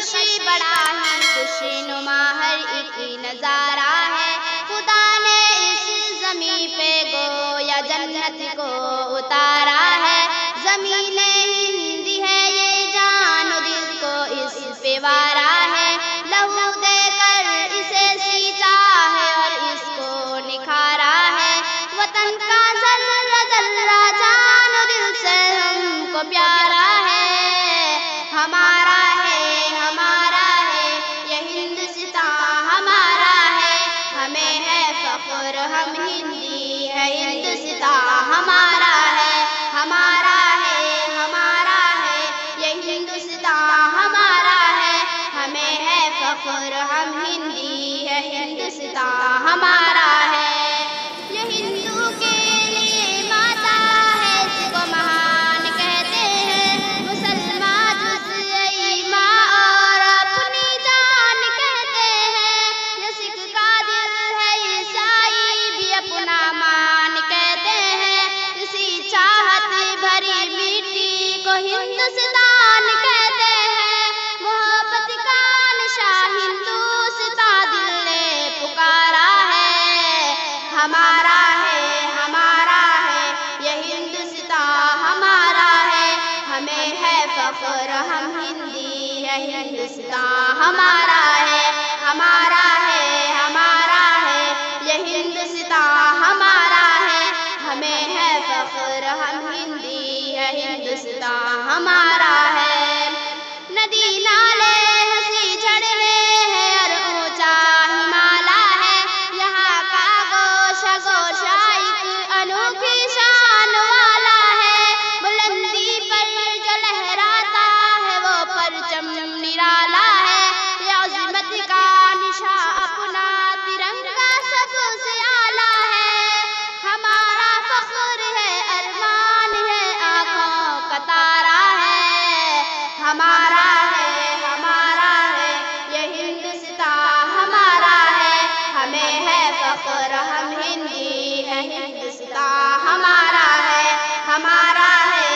دلکش بڑا ہی خوشی نما ہر ایک نظارہ ہے. خدا نے اس زمین پہ گویا جنت کو اتارا ہے. زمین ہندی ہے یہ جان و دل کو اس پہ وارا ہے. لہو دے کر اسے سینچا ہے اور اس کو نکھارا ہے. وطن کا ذرہ ذرہ جان و دل سے ہم کو پیارا ہے. ہمارا ہے ہمارا ہے یہ ہندوستان ہمارا ہے. ہمیں ہے فخر ہم ہندی ہے ہندوستان ہمارا ہے. ہمارا ہے ہمارا ہے یہ ہندوستان ہمارا ہے. ہمیں ہے فخر ہم ہندی ہے ہندوستان ہمارا ہے. یہ ہندو کے لیے ماتا ہے اس کو مہان کہتے ہیں. مسلمان جزئی ماں اور اپنی جان کہتے ہیں. یہ سکھ کا دل ہے عیسائی بھی اپنا مان کہتے ہیں. اسی چاہت بھری مٹی کو ہندوستان کہتے ہیں. محبت کا نشاں ہندوستان دل نے پکارا ہے. ہمارا ہے ہمارا ہے یہ ہندوستان ہمارا ہے. ہمیں ہے فخر ہم ہندی ہے ہندوستان ہمارا ہے. ہمارا ہے ہمارا ہے یہ ہندوستان ہمارا ہے. ہمیں ہے فخر ہم ہندی ہے ہندوستان ہمارا ہے. ندی نالے ہنسی جھڑنے ہیں اور اونچا ہمالا ہے. یہاں کا گوشہ گوشہ ایک انوکھی شان والا ہے. بلندی پر جو لہراتا ہے وہ پرچم نرالا ہے. یہ عظمت کا نشاں اپنا ترنگا سب سے اعلیٰ ہے. ہمارا فخر ہے ارمان ہے آنکھوں کا تارا ہے. ہمارا ہے یہ ہندوستان ہمارا ہے. ہمیں ہے فخر ہم ہندی ہے ہندوستان ہمارا ہے. ہمارا ہے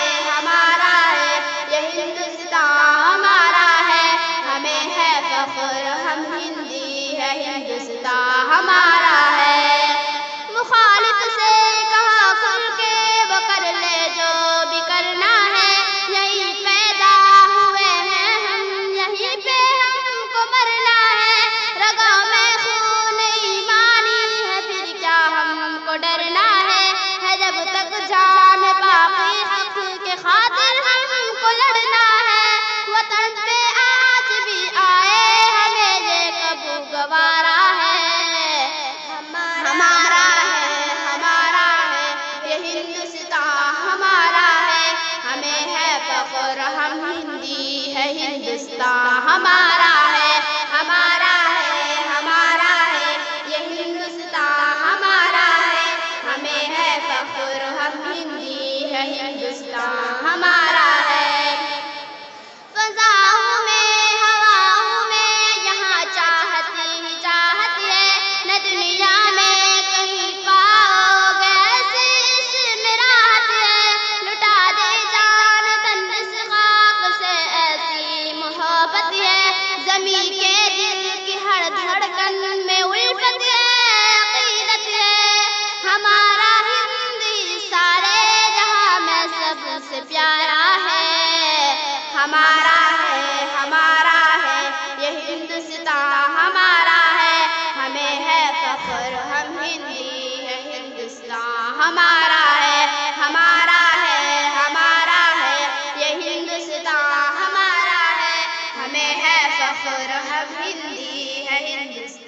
یہ ہندوستان ہمارا ہے. ہمیں ہے فخر ہم ہندی ہے ہندوستان ہمارا ہے. مخالف سے کہا کھل کے وہ کر لے جو بھی کرنا ہے. یہیں پیدا ہوئے ہیں ہم یہیں پہ ہم کو مرنا ہے. رگوں میں خون ایمانی ہے پھر کیا ہم کو ڈرنا ہے. جب تک جان باقی حق کے خاطر ہم کو لڑنا ہے. وطن پہ آج بھی آئے ہمیں یہ کبو گوارا ہے. ہمارا ہے یہ ہندوستان ہمارا ہے. ہمیں ہے فخر ہم ہندی ہے ہندوستان ہمارا ہے. ہمارا ہے یہ ہندوستان ہمارا ہے. ہمیں ہے فخر ہم ہندی ہے ہندوستان ہمارا ہے. فضاؤں میں ہواؤں میں یہاں چاہت ہی چاہت ہے. نہ دنیا میں کہیں پاؤ گے ایسی اس میں راحت ہے. لٹا دے جان تن اس خاک سے ایسی محبت ہے. زمین کے دل کی ہر دھڑکن میں الفت ہے عقیدت ہے. ہمارا ہندی سارے جہاں میں سب سے پیارا ہے. ہمارا ہے یہ ہندوستان ہمارا ہے. ہمیں ہے فخر ہم ہندی ہے ہندوستان ہمارا ہے. ہمارا ہے یہ ہندوستان ہمارا ہے. ہمیں ہے فخر ہم ہندی ہے ہندوستان